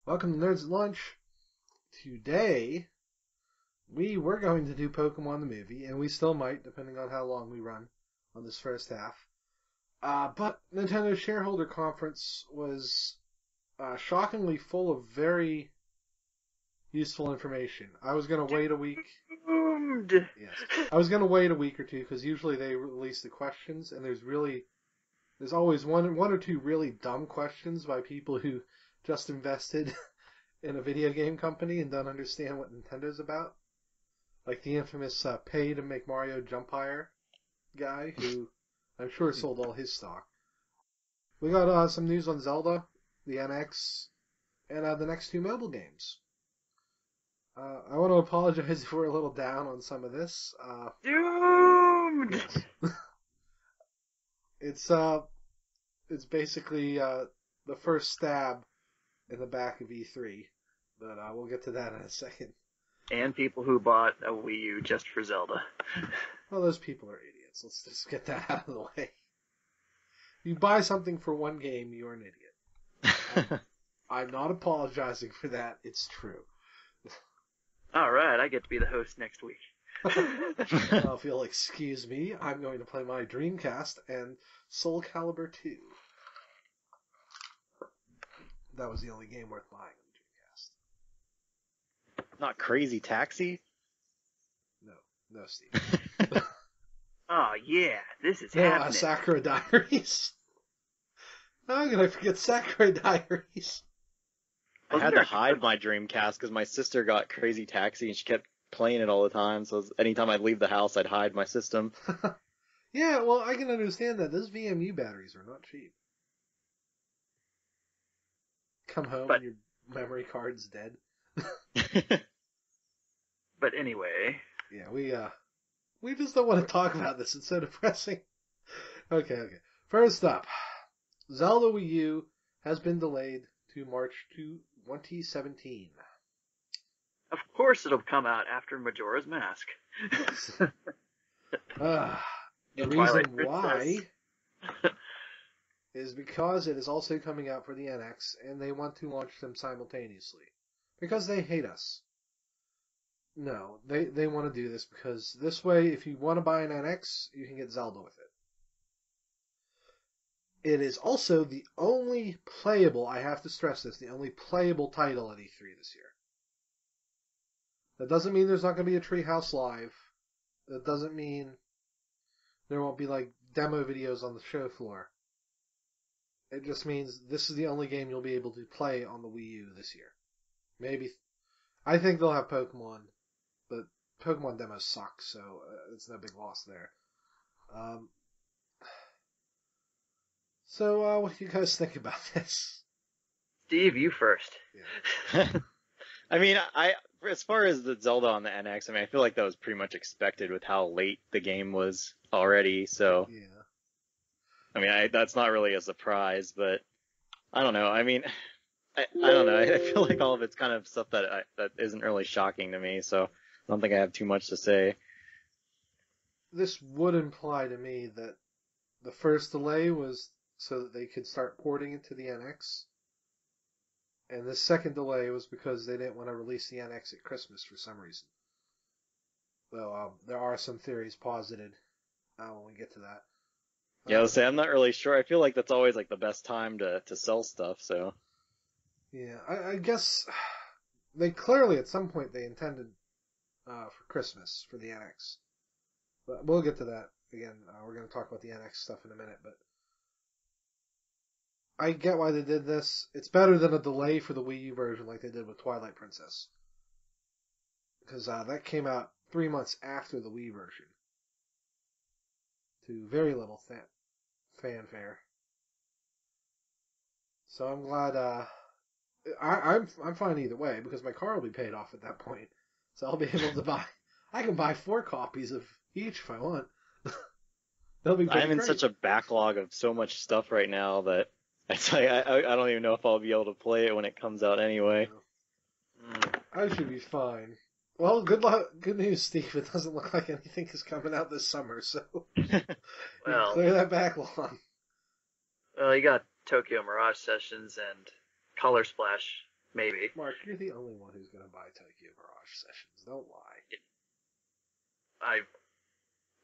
Welcome to Nerds at Lunch. Today, we were going to do Pokemon the movie, and we still might, depending on how long we run on this first half. But Nintendo's shareholder conference was shockingly full of very useful information. I was going to wait a week. Doomed. Yes, I was going to wait a week or two because usually they release the questions, and there's always one or two really dumb questions by people who just invested in a video game company and don't understand what Nintendo's about. Like the infamous pay to make Mario jump higher guy who I'm sure sold all his stock. We got some news on Zelda, the NX, and the next two mobile games. I want to apologize if we're a little down on some of this. Doomed. Yes. It's basically the first stab in the back of E3, but we'll get to that in a second. And people who bought a Wii U just for Zelda. Well, those people are idiots. Let's just get that out of the way. You buy something for one game, you're an idiot. I'm not apologizing for that. It's true. All right, I get to be the host next week. Well, if you'll excuse me, I'm going to play my Dreamcast and Soul Calibur 2. That was the only game worth buying on the Dreamcast. Not Crazy Taxi? No, Steve. Oh yeah, this is No, happening. Sakura Diaries. How could I forget Sakura Diaries? I had to hide my Dreamcast because my sister got Crazy Taxi and she kept playing it all the time. So anytime I'd leave the house, I'd hide my system. Yeah, well, I can understand that. Those VMU batteries are not cheap. Come home and your memory card's dead. But anyway. Yeah, we just don't want to talk about this. It's so depressing. Okay. First up, Zelda Wii U has been delayed to March 2017. Of course it'll come out after Majora's Mask. The reason why is because it is also coming out for the NX, and they want to launch them simultaneously. Because they hate us. No, they want to do this because this way, if you want to buy an NX, you can get Zelda with it. It is also the only playable, I have to stress this, the only playable title at E3 this year. That doesn't mean there's not going to be a Treehouse Live. That doesn't mean there won't be like demo videos on the show floor. It just means this is the only game you'll be able to play on the Wii U this year. Maybe, I think they'll have Pokemon, but Pokemon demos suck, so it's no big loss there. So, what do you guys think about this? Steve, you first. Yeah. I mean, as far as the Zelda on the NX, I feel like that was pretty much expected with how late the game was already, so. Yeah. I mean, that's not really a surprise, but I don't know. I mean, I don't know. I feel like all of it's kind of stuff that isn't really shocking to me, so I don't think I have too much to say. This would imply to me that the first delay was so that they could start porting it to the NX. And the second delay was because they didn't want to release the NX at Christmas for some reason. Though there are some theories posited when we get to that. Yeah, I'll say I'm not really sure. I feel like that's always like the best time to sell stuff, so. Yeah, I guess they clearly at some point they intended for Christmas for the NX. But we'll get to that again. We're going to talk about the NX stuff in a minute, but I get why they did this. It's better than a delay for the Wii U version like they did with Twilight Princess. Because that came out 3 months after the Wii version. To very little fanfare. So I'm glad, I'm fine either way, because my car will be paid off at that point. So I'll be able to I can buy 4 copies of each if I want. That'll be I'm in great. such a backlog of so much stuff right now that it's like, I don't even know if I'll be able to play it when it comes out anyway. I should be fine. Well, good luck. Good news, Steve. It doesn't look like anything is coming out this summer, so Well, clear that backlog. Well, you got Tokyo Mirage Sessions and Color Splash maybe. Mark, you're the only one who's gonna buy Tokyo Mirage Sessions. Don't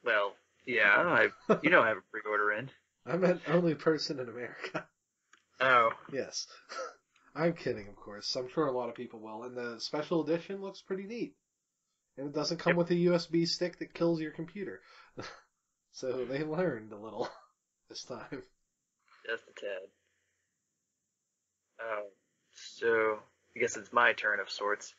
Well, yeah, I have a pre-order in. lie. I meant only person in America. Oh, Yes. I'm kidding, of course. I'm sure a lot of people will. And the special edition looks pretty neat. And it doesn't come Yep. with a USB stick that kills your computer. So they learned a little this time. just a tad. So I guess it's my turn of sorts.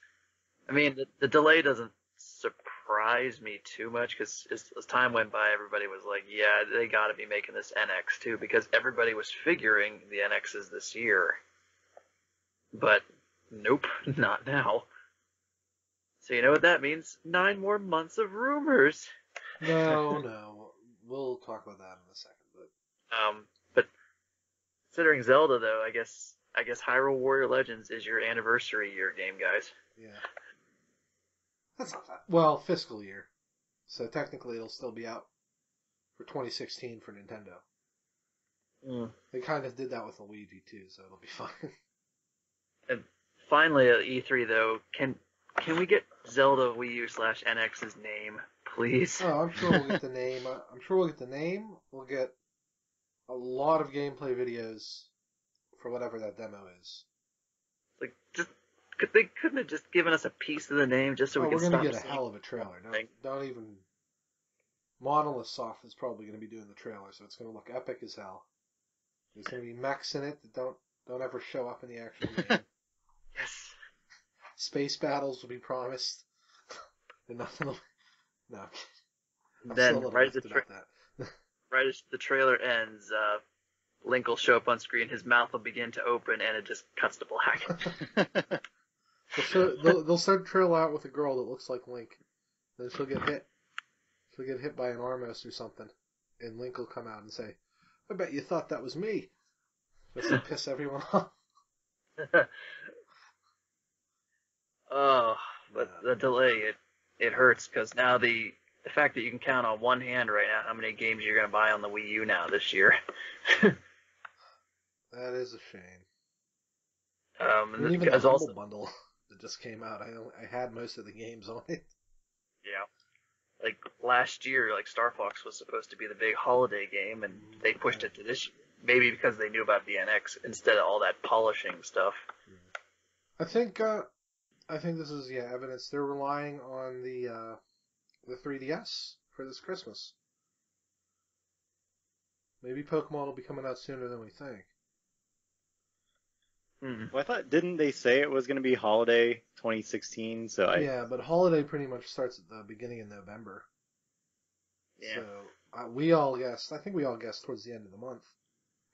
I mean, the delay doesn't surprise me too much because as time went by, everybody was like, yeah, they got to be making this NX too because everybody was figuring the NXs this year. But nope, not now. So you know what that means? 9 more months of rumors. No. We'll talk about that in a second. But considering Zelda though, I guess Hyrule Warrior Legends is your anniversary year game, guys. Yeah. That's not bad. Well, fiscal year. So technically it'll still be out for 2016 for Nintendo. Mm. They kind of did that with Luigi too, so it'll be fine. And finally at E3 though, can we get Zelda Wii U / NX's name, please? Oh, I'm sure we'll get the name. We'll get a lot of gameplay videos for whatever that demo is. Like, they couldn't have just given us a piece of the name just so we We're could gonna stop get a seeing hell of a trailer. thing. Don't even. Monolith Soft is probably gonna be doing the trailer, so it's gonna look epic as hell. There's gonna be mechs in it that don't ever show up in the actual game. Yes. Space battles will be promised. And nothing will... No, I'm kidding. I'm Then still a little right as miffed about that. right as the trailer ends, Link will show up on screen, his mouth will begin to open, and it just cuts to black. They'll start the trailer out with a girl that looks like Link. Then she'll get hit. She'll get hit by an Armos or something. And Link will come out and say, I bet you thought that was me. Just to piss everyone off. Oh, but the delay, it hurts, because now the fact that you can count on one hand right now how many games you're going to buy on the Wii U now this year. That is a shame. And And even the because Humble also, Bundle that just came out, I had most of the games on it. yeah, like last year, like Star Fox was supposed to be the big holiday game, and they pushed it to this year. Maybe because they knew about the NX instead of all that polishing stuff. I think this is evidence they're relying on the 3DS for this Christmas. Maybe Pokemon will be coming out sooner than we think. Well, I thought, didn't they say it was going to be holiday 2016? Yeah, but holiday pretty much starts at the beginning of November. Yeah. So we all guessed. I think we all guessed towards the end of the month.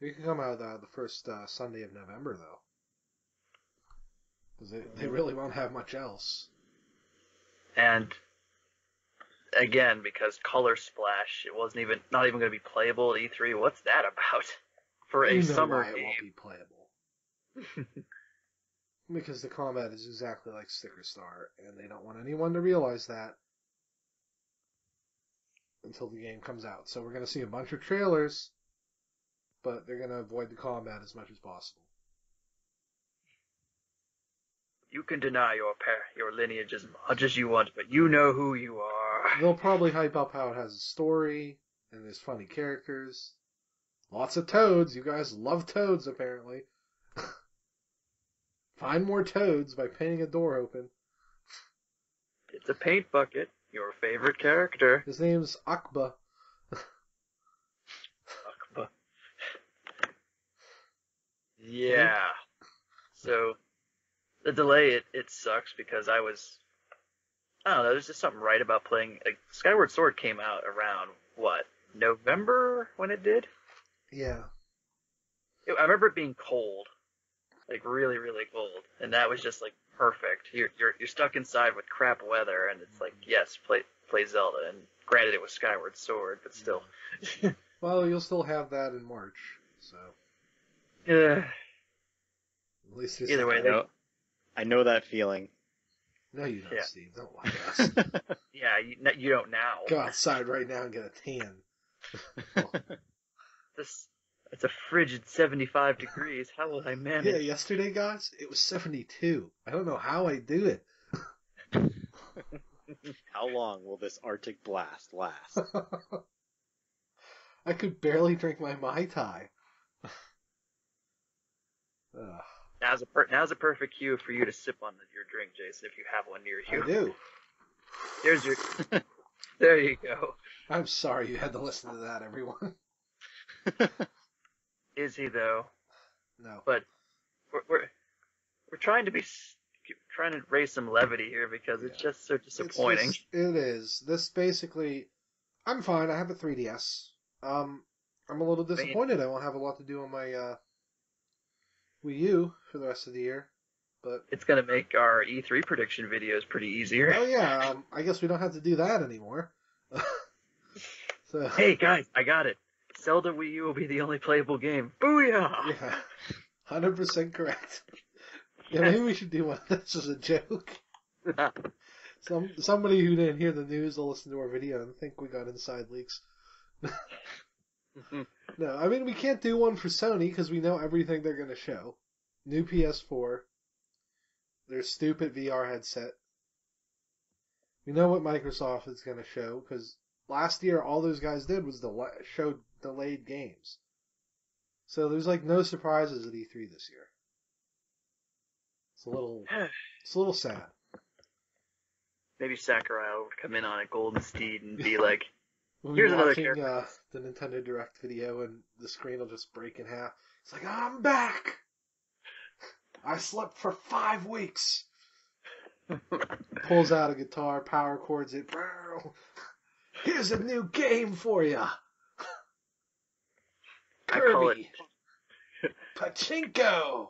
It could come out the first Sunday of November though, because they really won't have much else. And again, because Color Splash, it wasn't not even going to be playable at E3. What's that about? For a summer why it game. won't be playable. Because the combat is exactly like Sticker Star, and they don't want anyone to realize that until the game comes out. So we're going to see a bunch of trailers, but they're going to avoid the combat as much as possible. You can deny your lineage as much as you want, but you know who you are. They'll probably hype up how it has a story, and there's funny characters. Lots of toads. You guys love toads, apparently. Find more toads by painting a door open. It's a paint bucket. Your favorite character. His name's Akba. Akba. Yeah. So the delay, it sucks because I don't know, there's just something right about playing. Skyward Sword came out around, what, November when it did? Yeah. I remember it being cold. Like really, really cold. And that was just like perfect. You're stuck inside with crap weather, and it's like, yes, play Zelda. And granted, it was Skyward Sword, but still. Well, you'll still have that in March, so. Yeah. At least Either way, I know that feeling. No, you don't, Yeah. Steve. Don't lie to us. yeah, you don't now. Go outside right now and get a tan. It's a frigid 75 degrees. How will I Yeah, manage? yesterday, guys, it was 72. I don't know how I do it. How long will this Arctic blast last? I could barely drink my Mai Tai. Ugh, Now's a perfect cue for you to sip on your drink, Jason, if you have one near I you. do. There's your. There you go. I'm sorry you had to listen to that, everyone. Is he though? No. But we're trying to trying to raise some levity here because it's just so disappointing. It is. This basically, I'm fine. I have a 3DS. I'm a little disappointed. I won't have a lot to do on my Wii U for the rest of the year. But it's gonna make our E3 prediction videos pretty easier. oh yeah, I guess we don't have to do that anymore. So hey guys, I got it. Zelda Wii U will be the only playable game. Booyah! yeah, 100% correct. Yeah, maybe we should do one of this as a joke. Somebody who didn't hear the news will listen to our video and think we got inside leaks. No, I mean we can't do one for Sony because we know everything they're going to show. New PS4, their stupid VR headset. We know what Microsoft is going to show because last year all those guys did was show delayed games. So there's like no surprises at E3 this year. It's a little sad. Maybe Sakurai will come in on a golden steed and be like, We'll here's be another watching character. the Nintendo Direct video and the screen will just break in half. It's like, I'm back! I slept for 5 weeks! Pulls out a guitar, power chords it. Here's a new game for ya! I call Kirby! Pachinko!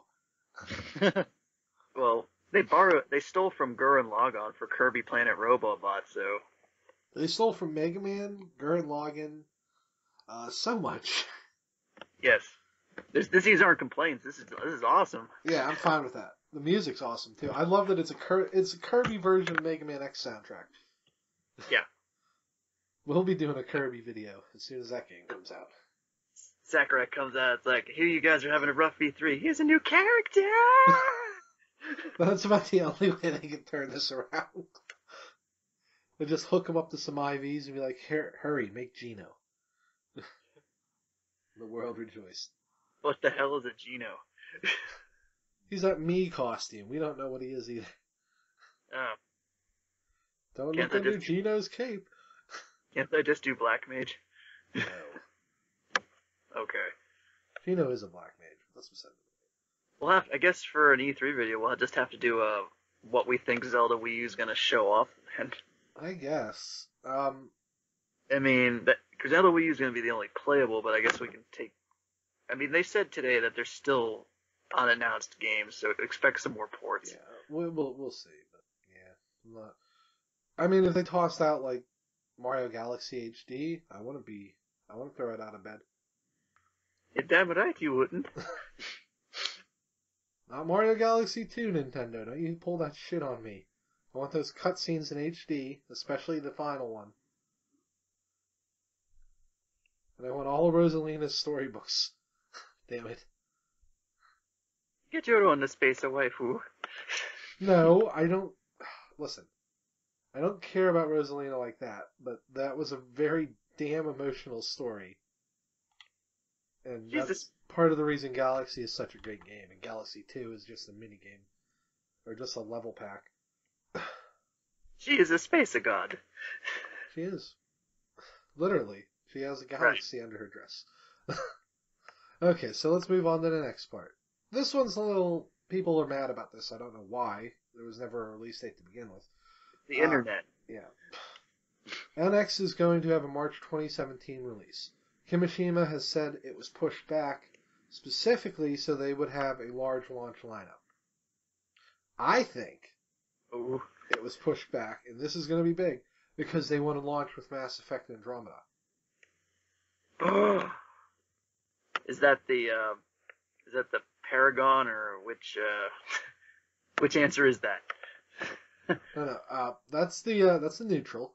Well, they stole from Gurren Lagann for Kirby Planet Robobot, so They stole from Mega Man, Gurren Lagann, so much. yes. These aren't complaints. This is awesome. Yeah, I'm fine with that. The music's awesome too. I love that it's a Kirby version of Mega Man X soundtrack. Yeah. We'll be doing a Kirby video as soon as that game comes out. Sakurai comes out, it's like, here you guys are having a rough E3. Here's a new character! That's about the only way they can turn this around. They just hook him up to some IVs and be like, hurry, make Gino. The world rejoiced. What the hell is a Gino? He's that Mii costume. We don't know what he is either. Oh, Don't Can't look I under just- Gino's cape. can't they just do Black Mage? No. Okay. Gino is a black mage. That's what's I guess for an E3 video, we'll just have to do what we think Zelda Wii U is going to show off. And I guess. I mean, because Zelda Wii U is going to be the only playable, but I guess we can take. I mean, they said today that there's still unannounced games, so expect some more ports. Yeah, we'll see. But yeah, I'm not. I mean, if they tossed out like Mario Galaxy HD, I want to throw it out of bed. You're damn right you wouldn't. Not Mario Galaxy 2, Nintendo. Don't you pull that shit on me. I want those cutscenes in HD, especially the final one. And I want all of Rosalina's storybooks. Damn it. Get your own space away, fool. No, I don't. Listen, I don't care about Rosalina like that, but that was a very damn emotional story. And Jesus. that's part of the reason Galaxy is such a great game, and Galaxy 2 is just a mini game. Or just a level pack. She is a space god. She is. Literally. She has a galaxy under her dress. Okay, so let's move on to the next part. This one's a little... People are mad about this. I don't know why. There was never a release date to begin with. The internet. Yeah. NX is going to have a March 2017 release. Kimishima has said it was pushed back specifically so they would have a large launch lineup. I think Ooh. it was pushed back, and this is going to be big, because they want to launch with Mass Effect Andromeda. Is that the Paragon, or which answer is that? No, that's the neutral.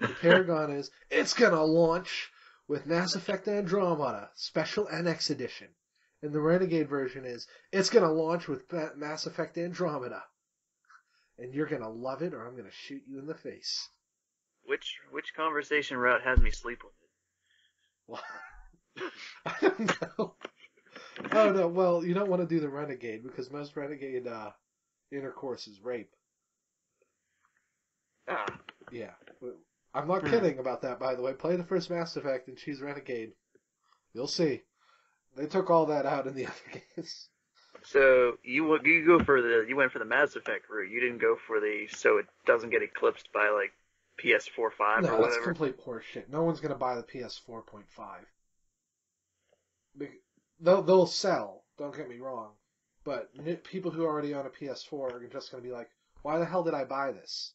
The Paragon is, it's going to launch with Mass Effect Andromeda Special NX Edition. And the Renegade version is, it's going to launch with Mass Effect Andromeda. And you're going to love it, or I'm going to shoot you in the face. Which conversation route has me sleep with it? Well, I don't know. Oh, no, well, you don't want to do the Renegade, because most Renegade intercourse is rape. Ah. Yeah. I'm not kidding about that, by the way. Play the first Mass Effect and she's Renegade. You'll see. They took all that out in the other games. So you went for the Mass Effect route. You didn't go for so it doesn't get eclipsed by like PS4 5 No, or whatever. that's complete horseshit. No one's gonna buy the PS4.5. They'll sell. Don't get me wrong, but people who already own a PS4 are just gonna be like, "Why the hell did I buy this?"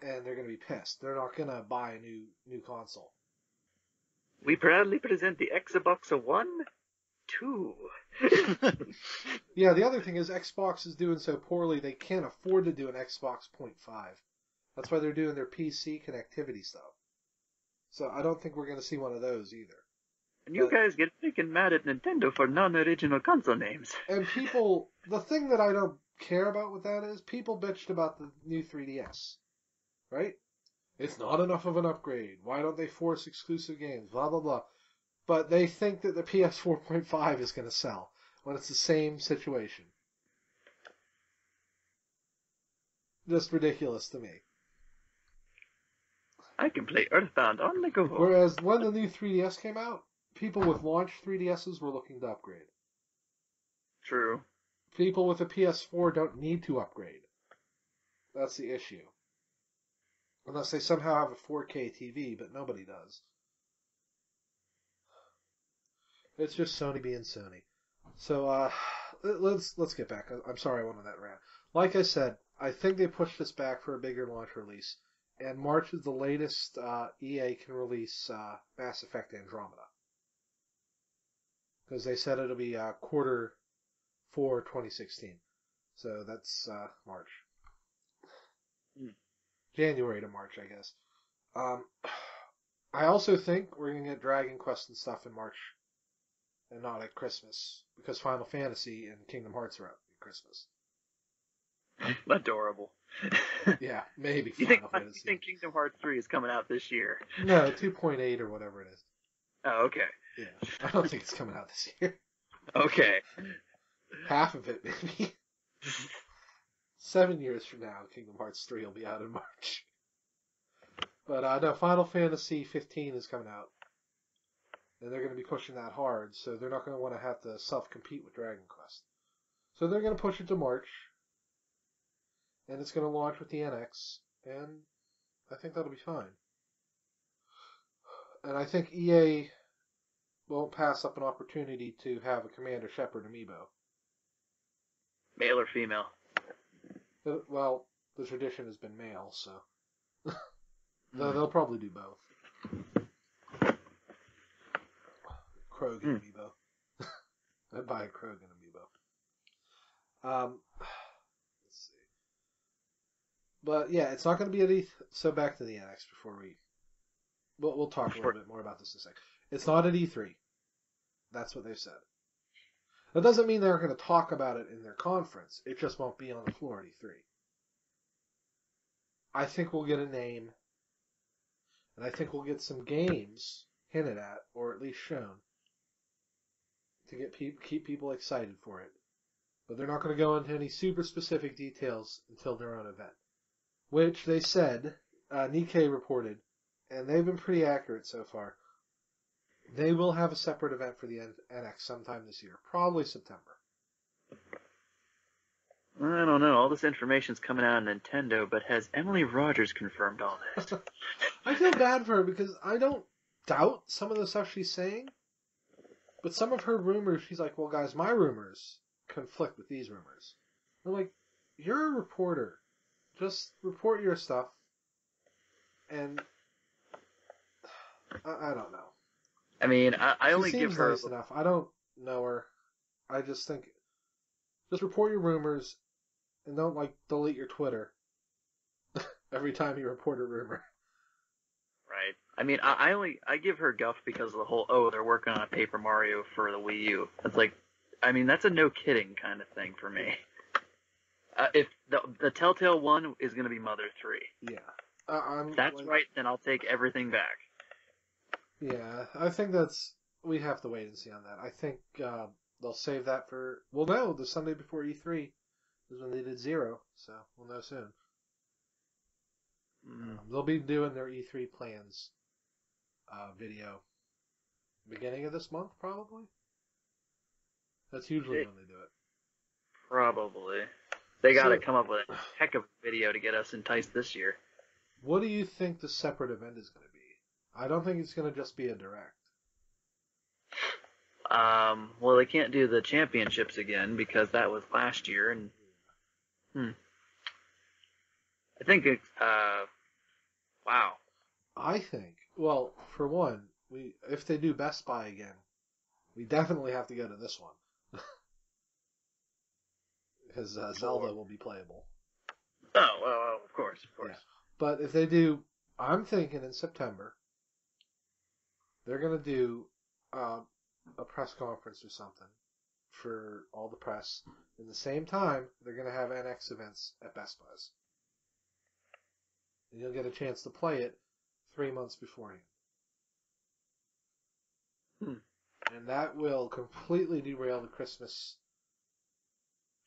And they're gonna be pissed. They're not gonna buy a new console. We proudly present the Xbox One 2. Yeah, the other thing is Xbox is doing so poorly they can't afford to do an Xbox .5. That's why they're doing their PC connectivity stuff. So I don't think we're going to see one of those either. And you guys get freaking mad at Nintendo for non-original console names. And people, the thing that I don't care about with that is people bitched about the new 3DS, right? It's not enough of an upgrade. Why don't they force exclusive games? Blah, blah, blah. But they think that the PS4.5 is going to sell when it's the same situation. Just ridiculous to me. I can play Earthbound on the go. Whereas when the new 3DS came out, people with launch 3DSs were looking to upgrade. True. People with a PS4 don't need to upgrade. That's the issue. Unless they somehow have a 4K TV, but nobody does. It's just Sony being Sony. So, let's get back. I'm sorry I went on that rant. Like I said, I think they pushed this back for a bigger launch release. And March is the latest EA can release Mass Effect Andromeda. Because they said it'll be quarter 4 2016. So that's March. January to March, I guess. I also think we're going to get Dragon Quest and stuff in March. And not at Christmas. Because Final Fantasy and Kingdom Hearts are out at Christmas. Adorable. Yeah, maybe You Final Fantasy. think Kingdom Hearts 3 is coming out this year? No, 2.8 or whatever it is. Oh, okay. Yeah, I don't think it's coming out this year. Okay. Half of it, maybe. 7 years from now, Kingdom Hearts 3 will be out in March. But no, Final Fantasy 15 is coming out. And they're going to be pushing that hard, so they're not going to want to have to self-compete with Dragon Quest. So they're going to push it to March. And it's going to launch with the NX. And I think that'll be fine. And I think EA won't pass up an opportunity to have a Commander Shepard amiibo. Male or female? Well, the tradition has been male, so they'll probably do both. Krogan amiibo. I'd buy a Krogan amiibo. Let's see. But yeah, it's not going to be at E3. So back to the NX before we'll talk a little bit more about this in a second. It's not at E3. That's what they've said. That doesn't mean they're going to talk about it in their conference. It just won't be on the floor at E3. I think we'll get a name, and I think we'll get some games hinted at, or at least shown, to keep people excited for it. But they're not going to go into any super specific details until their own event. Which they said, Nikkei reported, and they've been pretty accurate so far. They will have a separate event for the NX sometime this year. Probably September. I don't know. All this information's coming out on Nintendo, but has Emily Rogers confirmed all this? I feel bad for her because I don't doubt some of the stuff she's saying. But some of her rumors, she's like, well, guys, my rumors conflict with these rumors. I'm like, you're a reporter. Just report your stuff. And I don't know. I mean, I only give her... Nice enough. I don't know her. I just think, just report your rumors and don't, delete your Twitter every time you report a rumor. Right. I mean, I give her guff because of the whole, they're working on a Paper Mario for the Wii U. It's like, I mean, that's a no kidding kind of thing for me. If the Telltale one is going to be Mother 3. Yeah. If that's right, then I'll take everything back. Yeah, I think we have to wait and see on that. I think they'll save that for, well, no, the Sunday before E3 is when they did Zero, so we'll know soon. They'll be doing their E3 plans video beginning of this month, probably. That's usually when they do it. Probably. They got to come up with a heck of a video to get us enticed this year. What do you think the separate event is going to be? I don't think it's going to just be a direct. Well, they can't do the championships again because that was last year, and I think it's wow. I think, well, for one, if they do Best Buy again, we definitely have to go to this one because Zelda will be playable. Oh, well, of course. Yeah. But if they do, I'm thinking in September, they're going to do a press conference or something for all the press. In the same time, they're going to have NX events at Best Buy's. And you'll get a chance to play it 3 months beforehand. And that will completely derail the Christmas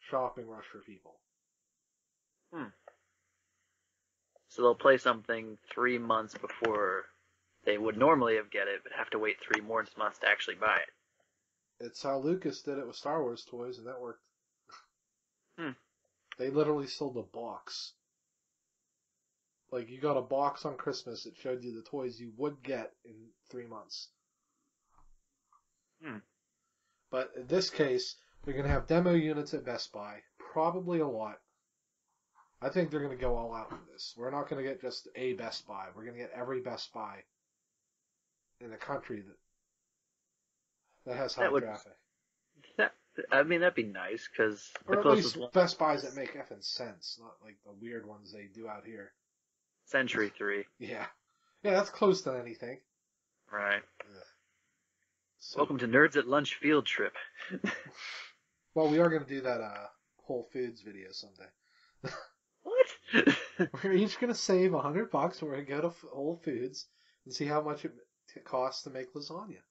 shopping rush for people. So they'll play something 3 months before they would normally have get it, but have to wait 3 more months to actually buy it. It's how Lucas did it with Star Wars toys, and that worked. They literally sold a box. Like, you got a box on Christmas that showed you the toys you would get in 3 months. But in this case, they're going to have demo units at Best Buy. Probably a lot. I think they're going to go all out for this. We're not going to get just a Best Buy. We're going to get every Best Buy in the country that has high traffic. I mean, that'd be nice, because or at least Best Buys that make effing sense, not like the weird ones they do out here. Century 3. Yeah, that's close to anything. Right. Yeah. So, welcome to Nerds at Lunch field trip. Well, we are going to do that Whole Foods video someday. What? We're each going to save $100 and we're going to go to Whole Foods and see how much it costs to make lasagna.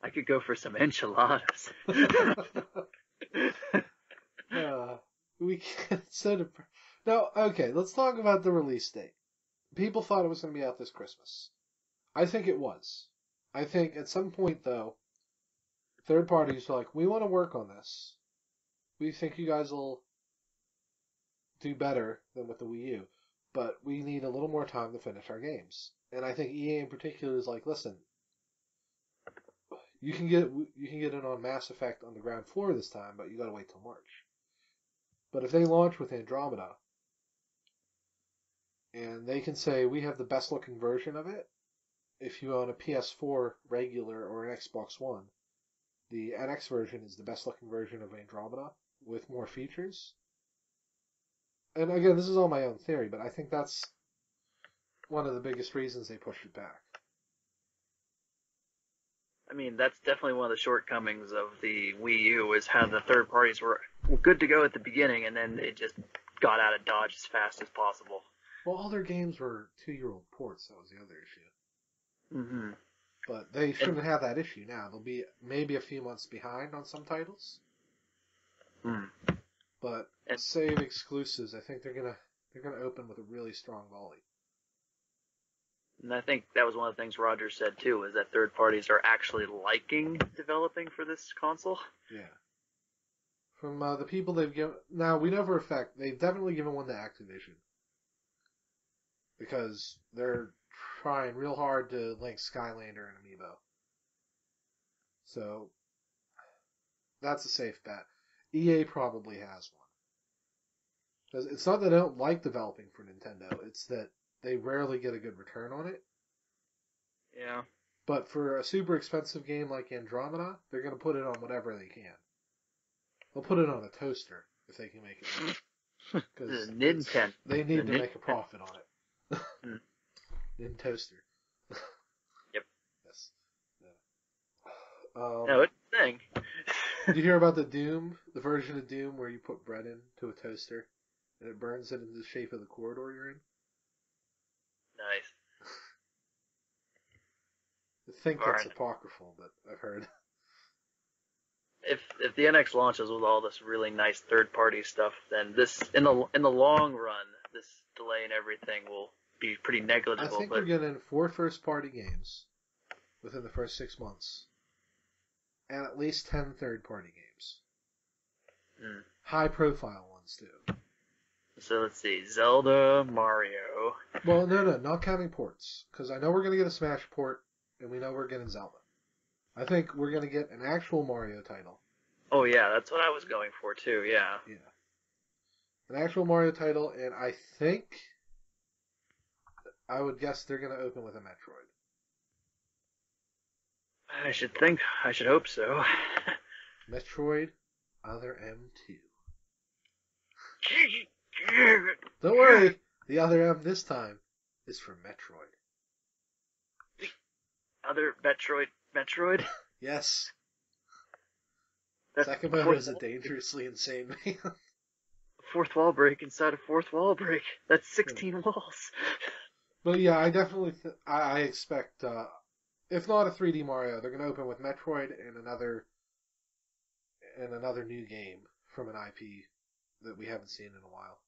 I could go for some enchiladas. We can't set it. Now, okay, let's talk about the release date. People thought it was going to be out this Christmas. I think it was. I think at some point, though, third parties are like, we want to work on this. We think you guys will do better than with the Wii U, but we need a little more time to finish our games. And I think EA in particular is like, listen, you can get it on Mass Effect on the ground floor this time, but you got to wait till March. But if they launch with Andromeda, and they can say we have the best looking version of it, if you own a PS4 regular or an Xbox One, the NX version is the best looking version of Andromeda with more features. And again, this is all my own theory, but I think that's one of the biggest reasons they pushed it back. I mean, that's definitely one of the shortcomings of the Wii U, is how the third parties were good to go at the beginning, and then it just got out of Dodge as fast as possible. Well, all their games were 2-year-old ports. That was the other issue. But they shouldn't have that issue now. They'll be maybe a few months behind on some titles. But save exclusives, I think they're gonna open with a really strong volley. And I think that was one of the things Roger said too, is that third parties are actually liking developing for this console. Yeah. From the people they've given, now we know for a fact they've definitely given one to Activision, because they're trying real hard to link Skylander and Amiibo. So that's a safe bet. EA probably has one. Because it's not that they don't like developing for Nintendo, it's that they rarely get a good return on it. Yeah. But for a super expensive game like Andromeda, they're going to put it on whatever they can. They'll put it on a toaster if they can make it. Because Nintendo. they need to make a profit on it. in toaster. Yep. Yes. No, it's a thing. Did you hear about the version of Doom where you put bread into a toaster and it burns it into the shape of the corridor you're in? Nice. I think that's Alright. apocryphal, but I've heard. If the NX launches with all this really nice third party stuff, then this in the long run, this delay and everything will be pretty I negligible. think But we're getting 4 first-party games within the first 6 months, and at least 10 third-party games. High-profile ones too. So let's see, Zelda, Mario. Well, no, not counting ports, because I know we're going to get a Smash port, and we know we're getting Zelda. I think we're going to get an actual Mario title. Oh yeah, that's what I was going for too. Yeah. Yeah. An actual Mario title, and I think I would guess they're going to open with a Metroid. I should hope so. Metroid Other M2. Don't worry, the Other M this time is for Metroid. Other Metroid? Yes. That's Sakimoto is a dangerously insane man. fourth wall break inside a fourth wall break. That's 16 walls. But yeah, I definitely I expect, if not a 3D Mario, they're going to open with Metroid and another new game from an IP that we haven't seen in a while.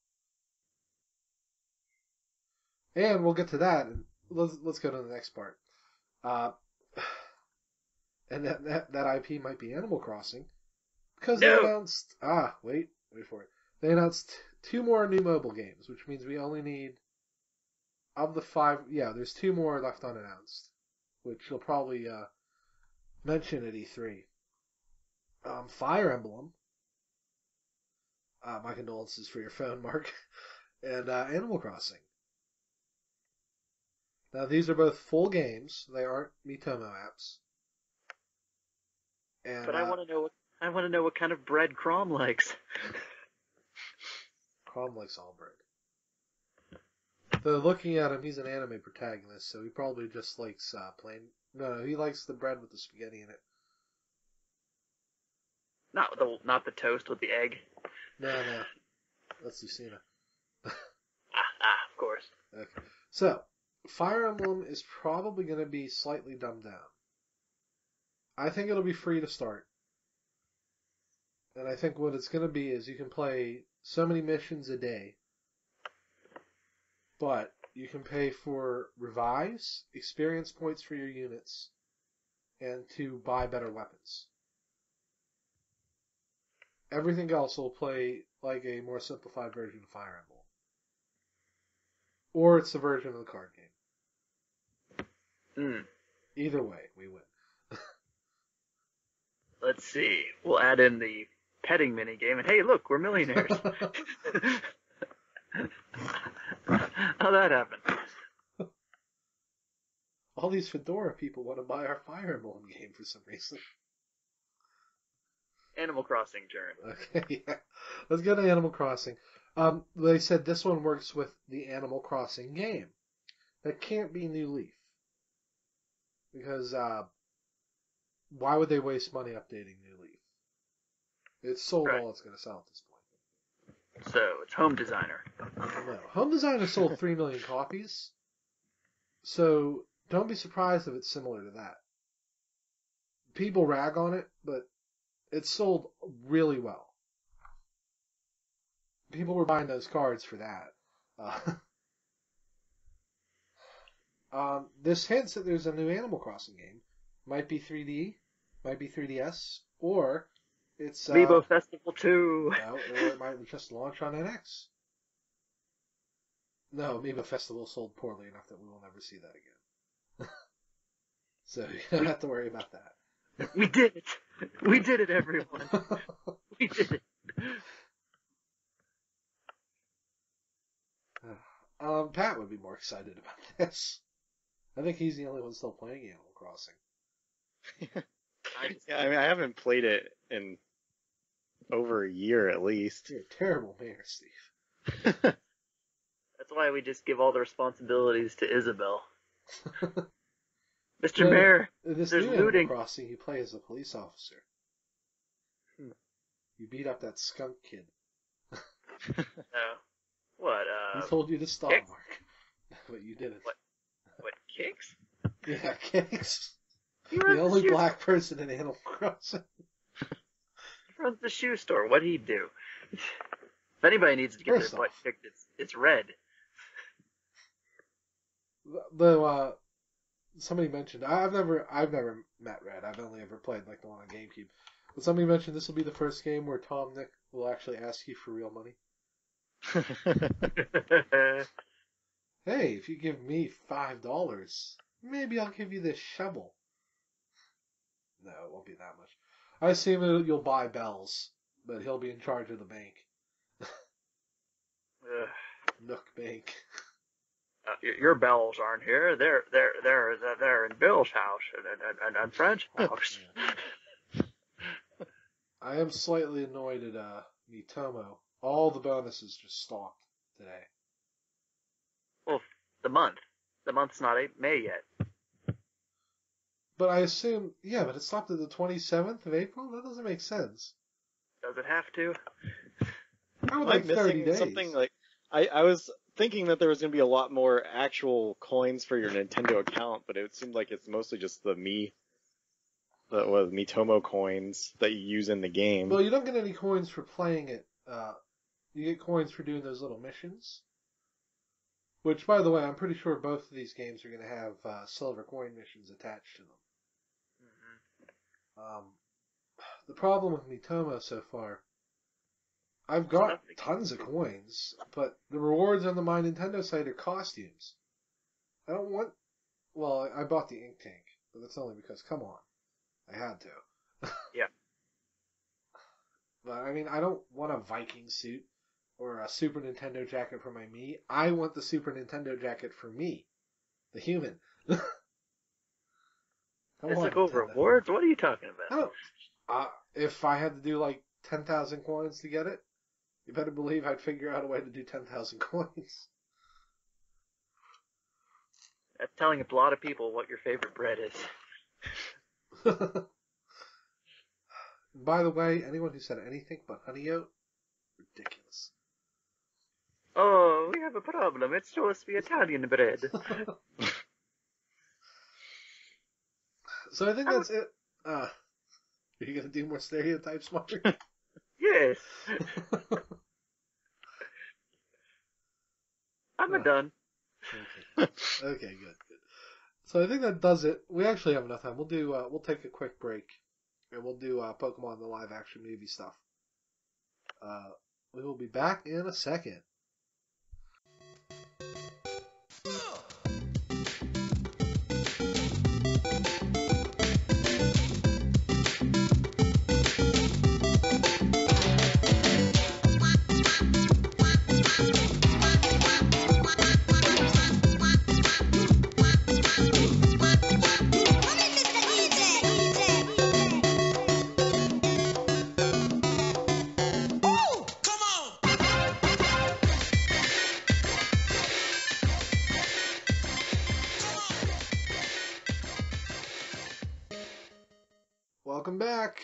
And we'll get to that, and let's go to the next part. And that IP might be Animal Crossing, because they announced wait for it. They announced 2 more new mobile games, which means we only need, of the 5, there's 2 more left unannounced, which you'll probably mention at E3. Fire Emblem. My condolences for your phone, Mark. And Animal Crossing. Now, these are both full games. They aren't Miitomo apps. And, but I want to know what kind of bread Crom likes. Crom likes all bread. Though looking at him, he's an anime protagonist, so he probably just likes plain. No, he likes the bread with the spaghetti in it. Not the toast with the egg. No, that's Lucina. Of course. Okay, so Fire Emblem is probably going to be slightly dumbed down. I think it'll be free to start. And I think what it's going to be is you can play so many missions a day, but you can pay for revives, experience points for your units, and to buy better weapons. Everything else will play like a more simplified version of Fire Emblem. Or it's a version of the card game. Either way, we win. Let's see. We'll add in the petting minigame, and hey, look, we're millionaires. How'd that happen? All these Fedora people want to buy our Fire Emblem game for some reason. Animal Crossing turn. Okay, yeah. Let's go to Animal Crossing. They said this one works with the Animal Crossing game. That can't be New Leaf. Because, why would they waste money updating New Leaf? It's sold all it's going to sell at this point. So, it's Home Designer. No. Home Designer sold 3 million copies. So, don't be surprised if it's similar to that. People rag on it, but it sold really well. People were buying those cards for that. This hints that there's a new Animal Crossing game. Might be 3D, might be 3DS, or it's Amiibo Festival 2. No, or it might just launch on NX. No, Amiibo Festival sold poorly enough that we will never see that again. So you don't have to worry about that. We did it! We did it, everyone! We did it! Pat would be more excited about this. I think he's the only one still playing Animal Crossing. Yeah, I mean, I haven't played it in over a year at least. You're a terrible mayor, Steve. That's why we just give all the responsibilities to Isabel. Mr. Mayor, In this there's new Animal looting. Crossing, you play as a police officer. Hmm. You beat up that skunk kid. No. What, He told you to stop, kicks? Mark. But you didn't. What, kicks? Yeah, Kicks. He The runs only the shoe, black person in Animal Crossing. he runs the shoe store. What'd he do? If anybody needs to get First their butt off, kicked, it's Red. though somebody mentioned I've never met Red. I've only ever played like the one on GameCube. But somebody mentioned this will be the first game where Tom Nook will actually ask you for real money. Hey, if you give me $5, maybe I'll give you this shovel. No, it won't be that much. I assume you'll buy bells, but he'll be in charge of the bank. Nook Bank. Your bells aren't here. They're in Bill's house and Fred's house. I am slightly annoyed at Mitomo. All the bonuses just stopped today. Well, the month's not May yet. But I assume, yeah, but it stopped at the 27th of April? That doesn't make sense. Does it have to? I would Am I like 30 missing days. something? Like, I was thinking that there was going to be a lot more actual coins for your Nintendo account, but it seemed like it's mostly just the Mitomo coins that you use in the game. Well, you don't get any coins for playing it. You get coins for doing those little missions. Which, by the way, I'm pretty sure both of these games are going to have silver coin missions attached to them. Mm-hmm. The problem with Mitomo so far, I've got tons of coins, but the rewards on the My Nintendo site are costumes. I don't want... Well, I bought the ink tank, but that's only because, come on, I had to. Yeah. But, I mean, I don't want a Viking suit or a Super Nintendo jacket for my Mii. I want the Super Nintendo jacket for me, the human. Physical rewards? What are you talking about? If I had to do like 10,000 coins to get it, you better believe I'd figure out a way to do 10,000 coins. That's telling a lot of people what your favorite bread is. By the way, anyone who said anything but honey oat, ridiculous. Oh, we have a problem. It's supposed to be Italian bread. So I think that's it. Are you going to do more stereotypes, Mark? Yes. I'm done. Okay, good. So I think that does it. We actually have enough time. We'll take a quick break, and we'll do Pokemon the live action movie stuff. We will be back in a second. Welcome back.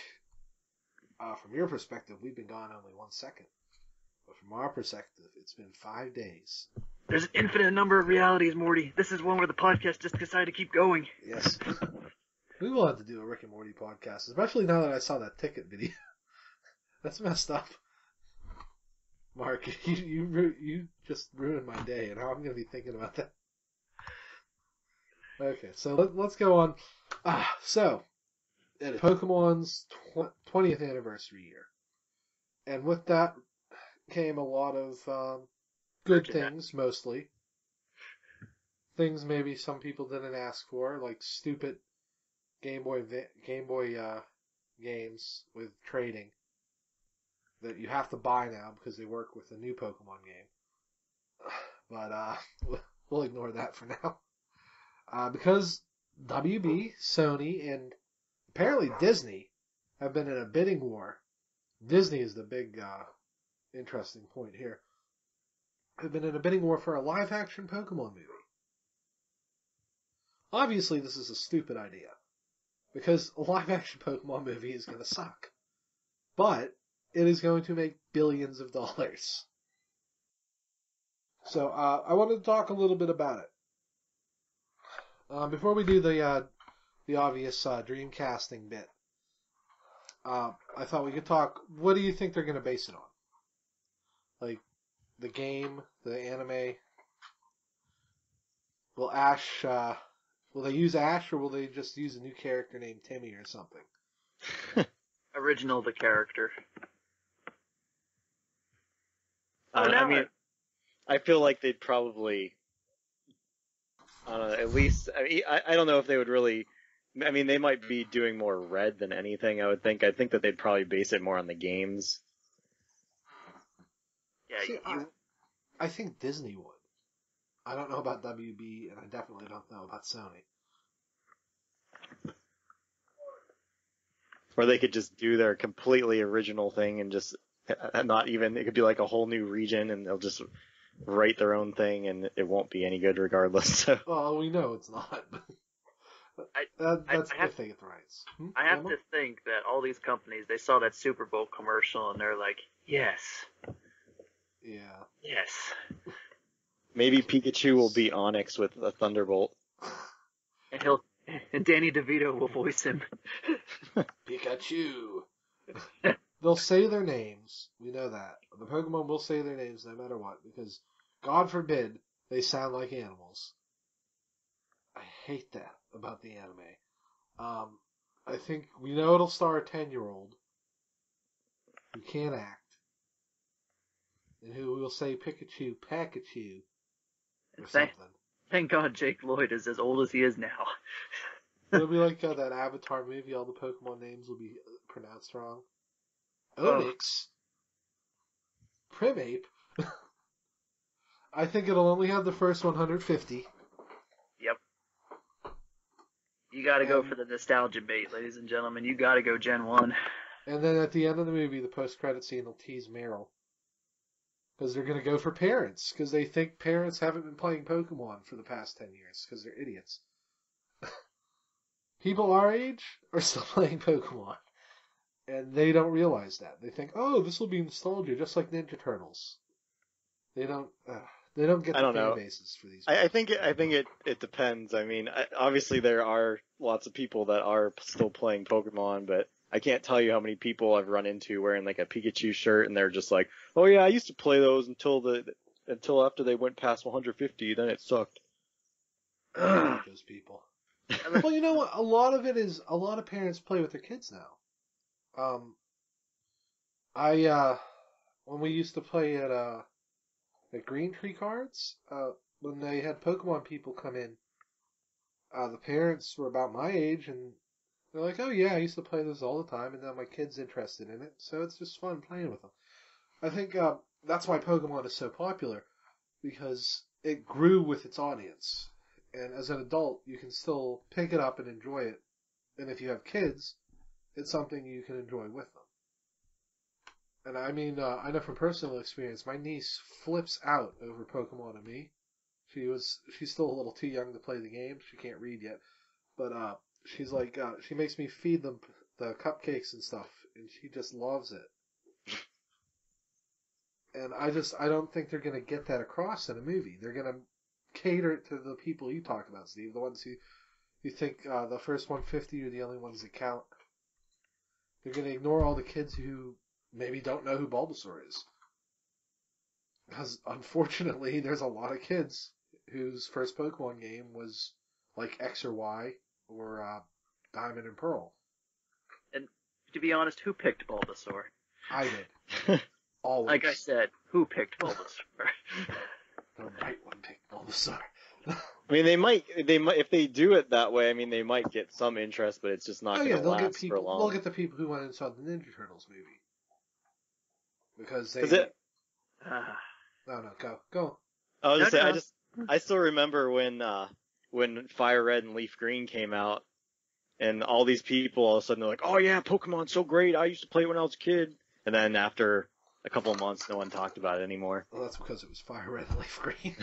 From your perspective, we've been gone only 1 second. But from our perspective, it's been 5 days. There's an infinite number of realities, Morty. This is one where the podcast just decided to keep going. Yes. We will have to do a Rick and Morty podcast, especially now that I saw that ticket video. That's messed up. Mark, you just ruined my day, and now I'm going to be thinking about that. Okay, so let's go on. So, it is Pokemon's 20th anniversary year. And with that came a lot of good things, mostly. Things maybe some people didn't ask for, like stupid Game Boy games with trading that you have to buy now because they work with the new Pokemon game. But we'll ignore that for now. Because WB, Sony, and apparently Disney have been in a bidding war. Disney is the big interesting point here. Have been in a bidding war for a live-action Pokemon movie. Obviously, this is a stupid idea. Because a live-action Pokemon movie is going to suck. But it is going to make billions of dollars. So, I wanted to talk a little bit about it. Before we do the obvious dream casting bit, I thought we could talk. What do you think they're going to base it on? Like the game, the anime. Will Ash? Will they use Ash, or will they just use a new character named Timmy or something? Original the character. I mean, I feel like they'd probably, I don't know, at least, I don't know if they would really, I mean, they might be doing more Red than anything, I would think. I think that they'd probably base it more on the games. Yeah, See, I think Disney would. I don't know about WB, and I definitely don't know about Sony. Or they could just do their completely original thing and just not even, it could be like a whole new region and they'll just write their own thing and it won't be any good regardless. So. Well, we know it's not. That's if they get the rights. I have to think that all these companies, they saw that Super Bowl commercial and they're like, yes. Yeah. Yes. Maybe Pikachu will be Onyx with a Thunderbolt. And Danny DeVito will voice him. Pikachu. They'll say their names. We know that. The Pokemon will say their names no matter what, because God forbid they sound like animals. I hate that about the anime. I think we know it'll star a 10-year-old who can't act, and who will say Pikachu, Pikachu, or something. Thank God Jake Lloyd is as old as he is now. It'll be like that Avatar movie. All the Pokemon names will be pronounced wrong. Onix. Primeape. I think it'll only have the first 150. Yep. You gotta go for the nostalgia bait, ladies and gentlemen. You gotta go Gen 1. And then at the end of the movie, the post-credit scene will tease Meryl. Because they're going to go for parents. Because they think parents haven't been playing Pokemon for the past 10 years. Because they're idiots. People our age are still playing Pokemon. And they don't realize that. They think, oh, this will be nostalgia, just like Ninja Turtles. They don't get the fan bases for these. I think it depends. I mean, obviously there are lots of people that are still playing Pokemon, but I can't tell you how many people I've run into wearing like a Pikachu shirt, and they're just like, "Oh yeah, I used to play those until after they went past 150, then it sucked." I hate those people. Well, you know what? A lot of parents play with their kids now. When we used to play at Green Tree Cards, when they had Pokemon people come in, the parents were about my age, and they're like, oh yeah, I used to play this all the time, and now my kid's interested in it, so it's just fun playing with them. I think that's why Pokemon is so popular, because it grew with its audience. And as an adult, you can still pick it up and enjoy it. And if you have kids, it's something you can enjoy with them. And I mean, I know from personal experience, my niece flips out over Pokemon and me. She's still a little too young to play the game. She can't read yet. But she's like, she makes me feed them the cupcakes and stuff, and she just loves it. And I don't think they're gonna get that across in a movie. They're gonna cater it to the people you talk about, Steve. The ones who think the first 150 are the only ones that count. They're gonna ignore all the kids who maybe don't know who Bulbasaur is. Because unfortunately, there's a lot of kids whose first Pokemon game was like X or Y or Diamond and Pearl. And to be honest, who picked Bulbasaur? I did. Always. Like I said, who picked Bulbasaur? The right one picked Bulbasaur. I mean, they might, if they do it that way, I mean, they might get some interest, but it's just not going to last for long. They'll get the people who went and saw the Ninja Turtles movie. Because they... No, go. I was I still remember when Fire Red and Leaf Green came out, and all these people all of a sudden they're like, oh yeah, Pokemon's so great, I used to play it when I was a kid. And then after a couple of months, no one talked about it anymore. Well, that's because it was Fire Red and Leaf Green.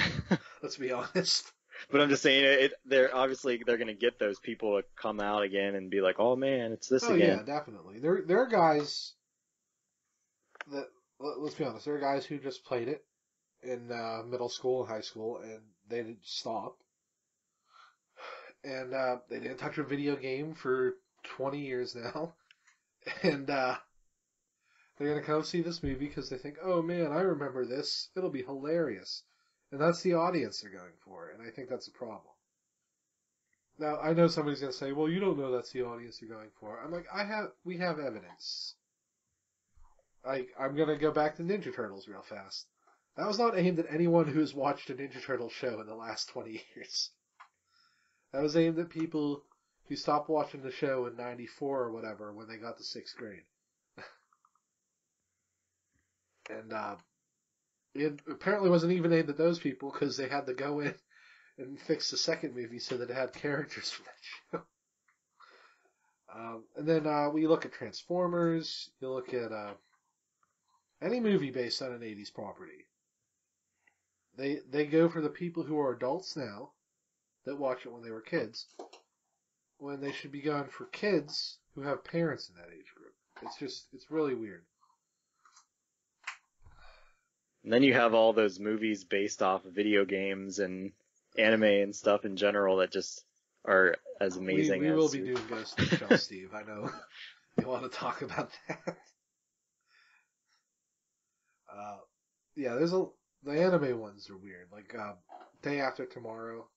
Let's be honest. But I'm just saying, they're obviously they're gonna get those people to come out again and be like, oh man, it's this Oh yeah, again. definitely. There are guys that, let's be honest, there are guys who just played it in middle school and high school, and they didn't stop. And they didn't touch a video game for 20 years now. And they're going to come see this movie because they think, oh man, I remember this. It'll be hilarious. And that's the audience they're going for, and I think that's a problem. Now, I know somebody's going to say, well, you don't know that's the audience you're going for. I'm like, we have evidence. I'm going to go back to Ninja Turtles real fast. That was not aimed at anyone who's watched a Ninja Turtles show in the last 20 years. That was aimed at people who stopped watching the show in 94 or whatever when they got to 6th grade. And it apparently wasn't even aimed at those people because they had to go in and fix the second movie so that it had characters from that show. And then we look at Transformers. You look at any movie based on an 80s property. They go for the people who are adults now that watch it when they were kids, when they should be going for kids who have parents in that age group. It's really weird. And then you have all those movies based off of video games and anime and stuff in general that just are as amazing. We will be doing Ghost in the Shell, Steve. I know you want to talk about that. Yeah, the anime ones are weird. Like Day After Tomorrow.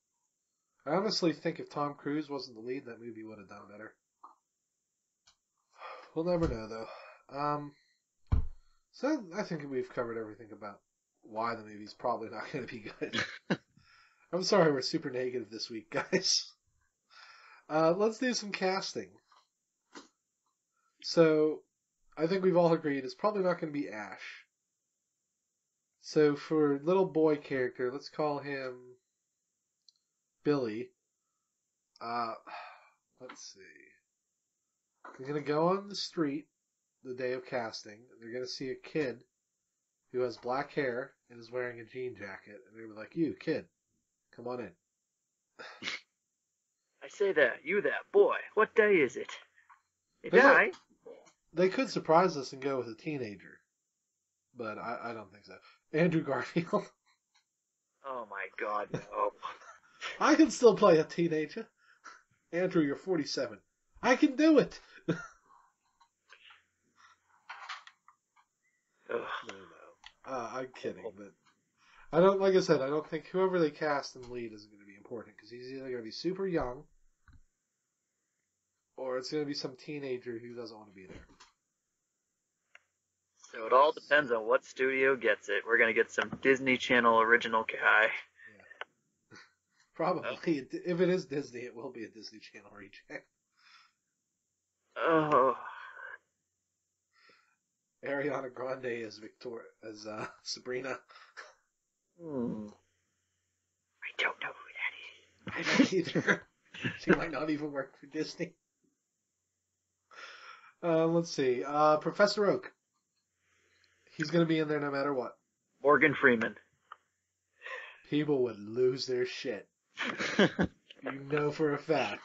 I honestly think if Tom Cruise wasn't the lead, that movie would have done better. We'll never know, though. So I think we've covered everything about why the movie's probably not going to be good. I'm sorry we're super negative this week, guys. Let's do some casting. So I think we've all agreed it's probably not going to be Ash. So for little boy character, let's call him Billy. Let's see. They're going to go on the street the day of casting, and they're going to see a kid who has black hair and is wearing a jean jacket, and they're going to be like, you, kid, come on in. I say that, you that boy, what day is it? They could surprise us and go with a teenager, but I don't think so. Andrew Garfield. Oh my god, no. I can still play a teenager. Andrew, you're 47. I can do it. No. I'm kidding, but I don't. Like I said, I don't think whoever they cast in the lead is going to be important because he's either going to be super young, or it's going to be some teenager who doesn't want to be there. So it all depends on what studio gets it. We're going to get some Disney Channel original guy. Yeah. Probably. If it is Disney, it will be a Disney Channel reject. Oh. Ariana Grande as Sabrina. I don't know who that is. I don't either. She might not even work for Disney. Let's see. Professor Oak. He's going to be in there no matter what. Morgan Freeman. People would lose their shit. You know for a fact.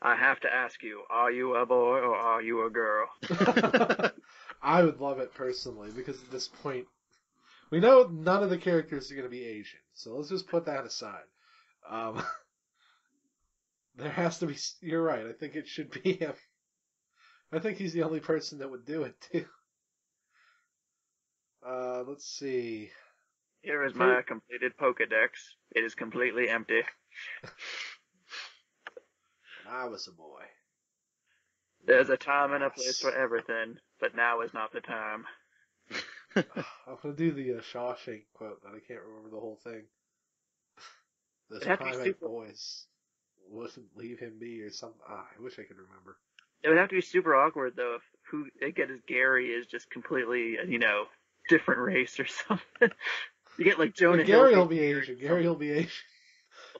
I have to ask you, are you a boy or are you a girl? I would love it personally, because at this point, we know none of the characters are going to be Asian, so let's just put that aside. There has to be, you're right, I think it should be him. I think he's the only person that would do it, too. Let's see. Here is my completed Pokedex. It is completely empty. I was a boy. There's a time and a place for everything, but now is not the time. I'm going to do the Shawshank quote, but I can't remember the whole thing. Those primate boys wouldn't leave him be or something. I wish I could remember. It would have to be super awkward, though, if who they get as Gary is just completely, different race or something. You get like Jonah Hill. Gary will be Asian. Gary will be Asian.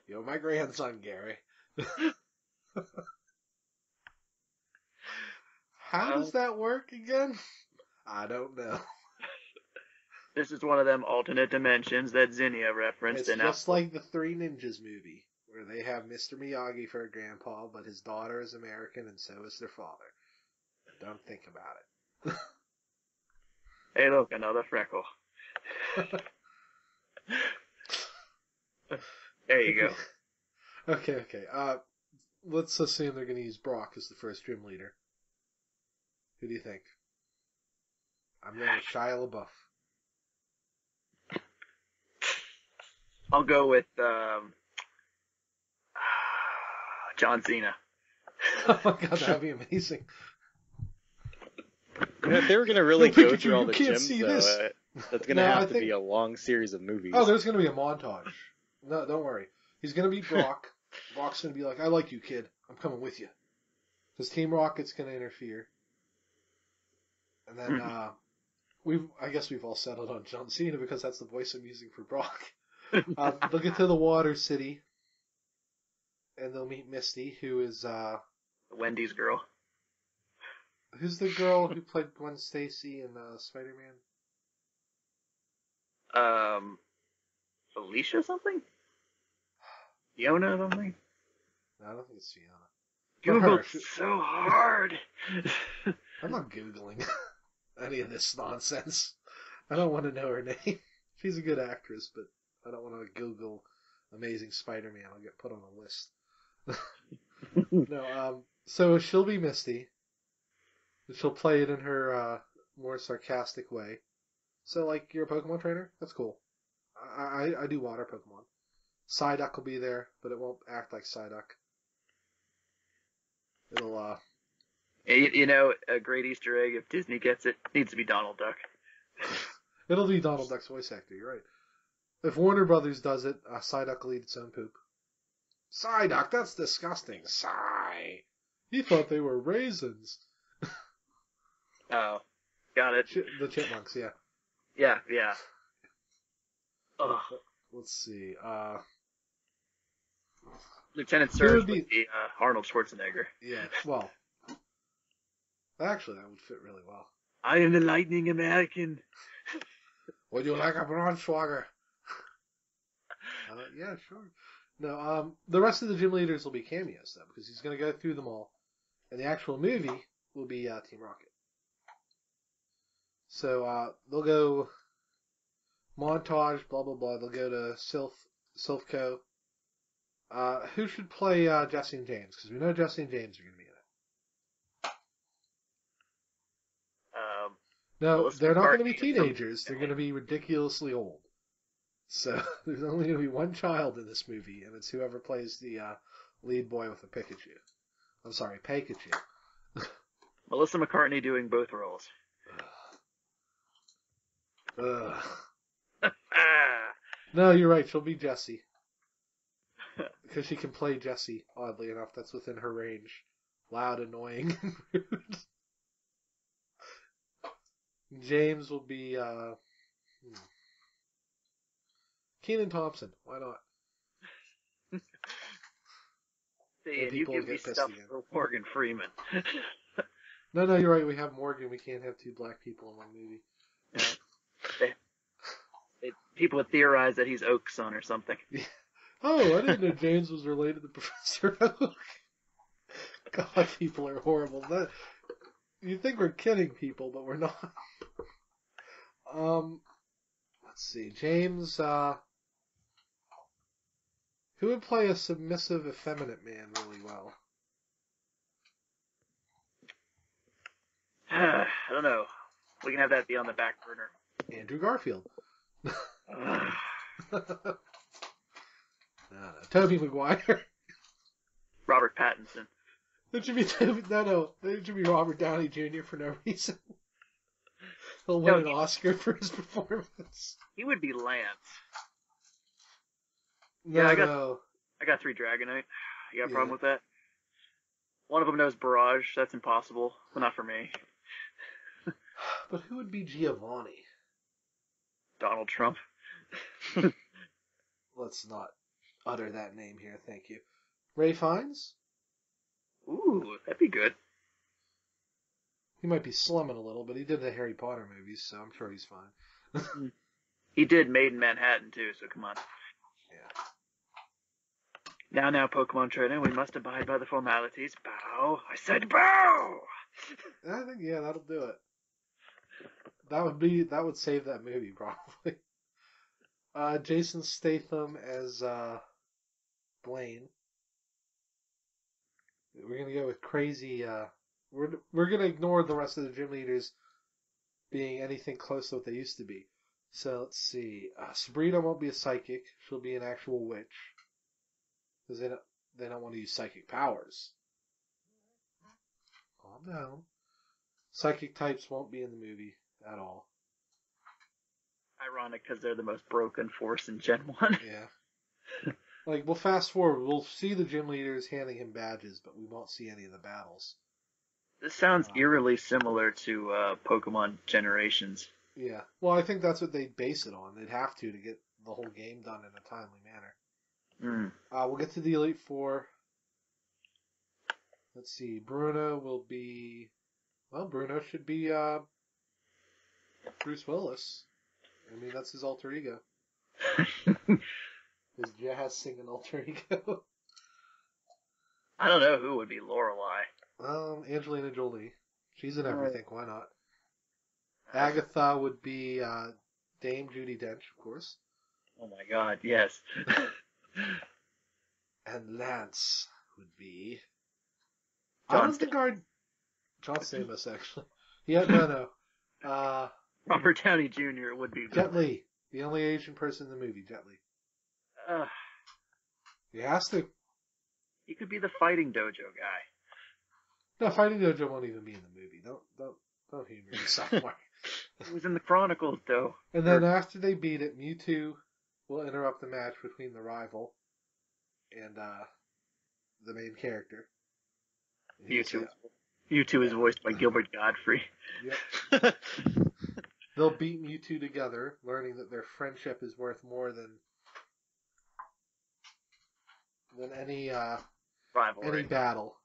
You're my grandson, Gary. How does that work again? I don't know. This is one of them alternate dimensions that Zinnia referenced. It's just like the Three Ninjas movie, where they have Mr. Miyagi for a grandpa, but his daughter is American and so is their father. Don't think about it. Hey, look, another freckle. There you go. Okay. Let's assume they're going to use Brock as the first gym leader. Who do you think? I'm going with Shia LaBeouf. I'll go with John Cena. Oh my god, that'd be amazing. If they were going to really No, go Pikachu, through all you the can't gyms, see though, this. that's going to No, have I to think- be a long series of movies. Oh, there's going to be a montage. No, don't worry. He's going to beat Brock. Brock's going to be like, I like you, kid. I'm coming with you. Because Team Rocket's going to interfere. And then, I guess we've all settled on John Cena because that's the voice I'm using for Brock. They'll get to the Water City. And they'll meet Misty, who is, Wendy's girl. who's the girl who played Gwen Stacy in, Spider-Man? Alicia something? Fiona something? No, I don't think it's Fiona. Googled her. so hard. I'm not Googling any of this nonsense. I don't want to know her name. She's a good actress, but I don't want to Google Amazing Spider-Man. I'll get put on a list. No, so she'll be Misty. She'll play it in her more sarcastic way. So, like, you're a Pokemon trainer? That's cool. I do water Pokemon. Psyduck will be there, but it won't act like Psyduck. It'll, You know, a great Easter egg, if Disney gets it, needs to be Donald Duck. it'll be Donald Duck's voice actor, you're right. If Warner Brothers does it, Psyduck will eat its own poop. Psyduck, that's disgusting. Psy. He thought they were raisins. Oh, got it. The chipmunks, yeah. Yeah. Ugh. Let's see. Lieutenant Who Surge would would be- be Arnold Schwarzenegger. Yeah, well. Actually, that would fit really well. I am the Lightning American. Would you like a Braunschweiger? Yeah, sure. No, the rest of the gym leaders will be cameos, though, because he's going to go through them all. And the actual movie will be Team Rocket. So, they'll go montage, blah, blah, blah. They'll go to Silphco. Who should play Jesse and James? Because we know Jesse and James are going to be in it. No, Melissa they're not going to be McCarthy is some- teenagers. They're going to be ridiculously old. So there's only going to be one child in this movie, and it's whoever plays the lead boy with a Pikachu. I'm sorry, Pikachu. Melissa McCartney doing both roles. Ugh. Ah, No, you're right. She'll be Jessie. Because she can play Jessie, oddly enough. That's within her range. Loud, annoying, and rude. James will be, Kenan Thompson. Why not? see, And and you people give me get pissed stuff again. for Morgan Freeman. No, you're right. We have Morgan. We can't have two black people in one movie. People would theorize that he's Oak's son or something. Oh, I didn't know James was related to Professor Oak. God, people are horrible. That you think we're kidding people, but we're not. Let's see, James. Who would play a submissive, effeminate man really well? I don't know. We can have that be on the back burner. Andrew Garfield. Ugh. No, Tobey Maguire. Robert Pattinson. It should be Toby. No. It should be Robert Downey Jr. for no reason. He'll win an Oscar for his performance. He would be Lance. No, Yeah, I got- no. I got 3 Dragonite. You got a Yeah. problem with that? One of them knows Barrage. That's impossible. Well, not for me. But who would be Giovanni? Donald Trump. Let's not utter that name here, thank you. Ray Fiennes? Ooh, that'd be good. He might be slumming a little, but he did the Harry Potter movies, so I'm sure he's fine. He did Made in Manhattan too, so come on. Yeah. Now, Pokemon trainer, we must abide by the formalities. Bow. I said bow! I think, yeah, that'll do it. That would save that movie, probably. Jason Statham as, Blaine. We're gonna go with crazy, we're gonna ignore the rest of the gym leaders being anything close to what they used to be. So let's see. Sabrina won't be a psychic. She'll be an actual witch. Because they don't want to use psychic powers. Calm down. Psychic types won't be in the movie at all. Ironic, because they're the most broken force in Gen 1. Yeah. Like, we'll fast forward. We'll see the gym leaders handing him badges, but we won't see any of the battles. This sounds eerily similar to Pokemon Generations. Yeah. Well, I think that's what they'd base it on. They'd have to get the whole game done in a timely manner. We'll get to the Elite Four. Let's see. Bruno will be... Well, Bruno should be Bruce Willis. I mean, that's his alter ego. His jazz singing alter ego. I don't know who would be Lorelei. Angelina Jolie. She's in everything. Why not? Agatha would be Dame Judi Dench, of course. Oh my god, yes. And Lance would be... John Stamos, actually. Yeah, no. Robert Downey Jr. would be Jet Li. The only Asian person in the movie, Jet Li. He has to. He could be the Fighting Dojo guy. No, Fighting Dojo won't even be in the movie. Don't humor yourself, Mark. He was in the Chronicles, though. And then after they beat it, Mewtwo will interrupt the match between the rival and the main character. Mewtwo is voiced by Gilbert Godfrey. Yep. They'll beat Mewtwo together, learning that their friendship is worth more than any Rivalry. any battle.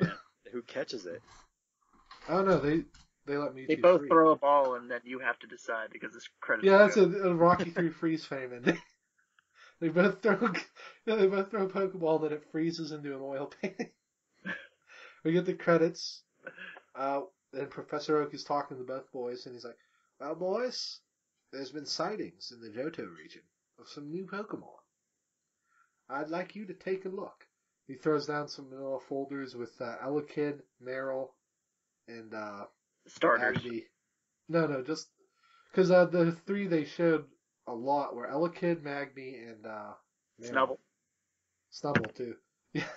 Yeah. Who catches it? Oh no, they let Mewtwo. They both free. throw a ball, and then you have to decide because this credit. Yeah, that's a Rocky 3 freeze frame ending. They both throw a Pokeball that it freezes into an oil painting. We get the credits. And Professor Oak is talking to both boys, and he's like, "Well, boys, there's been sightings in the Johto region of some new Pokemon. I'd like you to take a look." He throws down some little folders with Elekid, Meryl, and starters. Magby. No, just because the three they showed a lot were Elekid, Magby, and Meryl. Snubble too. Yeah,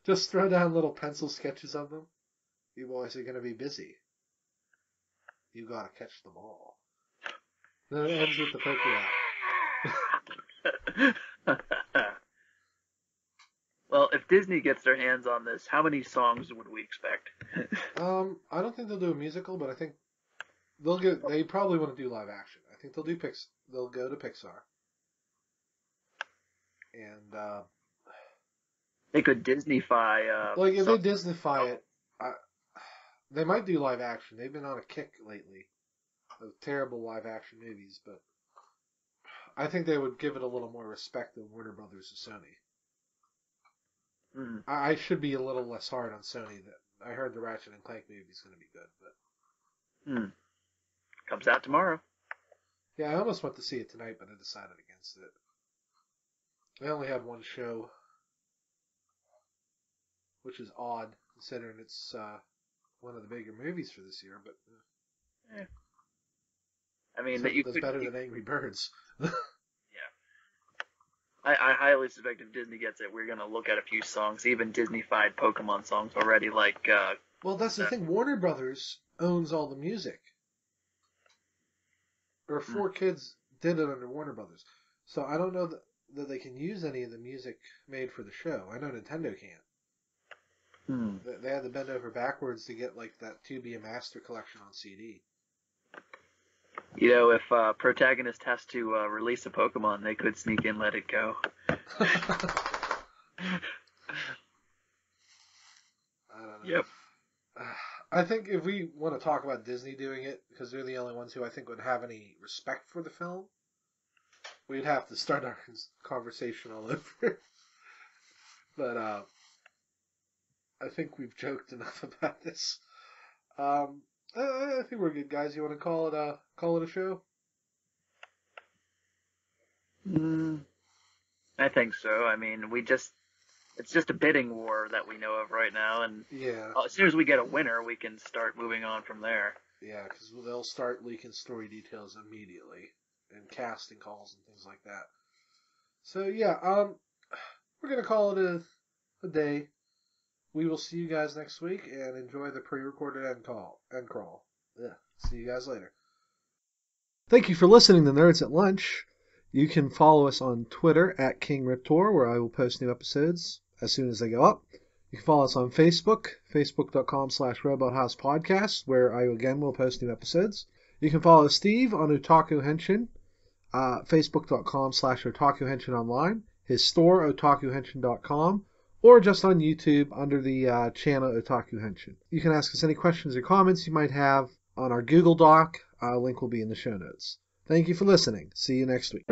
just throw down little pencil sketches of them. You boys are gonna be busy. You gotta catch the ball. Then it ends with the Pokemon. Well, if Disney gets their hands on this, how many songs would we expect? I don't think they'll do a musical, but I think they probably want to do live action. I think they'll go to Pixar. And they could Disneyfy like if they Disneyfy it, they might do live action. They've been on a kick lately of terrible live action movies, but I think they would give it a little more respect than Warner Brothers or Sony. Mm. I should be a little less hard on Sony. That I heard the Ratchet and Clank movie is going to be good, but comes out tomorrow. Yeah, I almost went to see it tonight, but I decided against it. They only had one show, which is odd considering it's one of the bigger movies for this year. But I mean, that's better than Angry Birds. I highly suspect if Disney gets it, we're going to look at a few songs, even Disney-fied Pokemon songs already, like... well, that's the thing. Warner Brothers owns all the music. Or 4Kids did it under Warner Brothers. So I don't know that they can use any of the music made for the show. I know Nintendo can't. They had to bend over backwards to get like that To Be a Master collection on CD. You know, if Protagonist has to release a Pokemon, they could sneak in Let It Go. I don't know. Yep. I think if we want to talk about Disney doing it, because they're the only ones who I think would have any respect for the film, we'd have to start our conversation all over. But I think we've joked enough about this. I think we're good, guys. You want to call it a show? I think so. I mean, it's just a bidding war that we know of right now, and Yeah. as soon as we get a winner, we can start moving on from there. Yeah, because they'll start leaking story details immediately, and casting calls and things like that. So yeah, we're gonna call it a day. We will see you guys next week, and enjoy the pre-recorded end crawl. Yeah, see you guys later. Thank you for listening to Nerds at Lunch. You can follow us on Twitter at KingRiptor, where I will post new episodes as soon as they go up. You can follow us on Facebook, facebook.com/RobotHousePodcast, where I again will post new episodes. You can follow Steve on Otaku Henshin, facebook.com/Otaku Henshin online, his store, otakuhenshin.com, or just on YouTube under the channel Otaku Henshin. You can ask us any questions or comments you might have on our Google Doc. Link will be in the show notes. Thank you for listening. See you next week.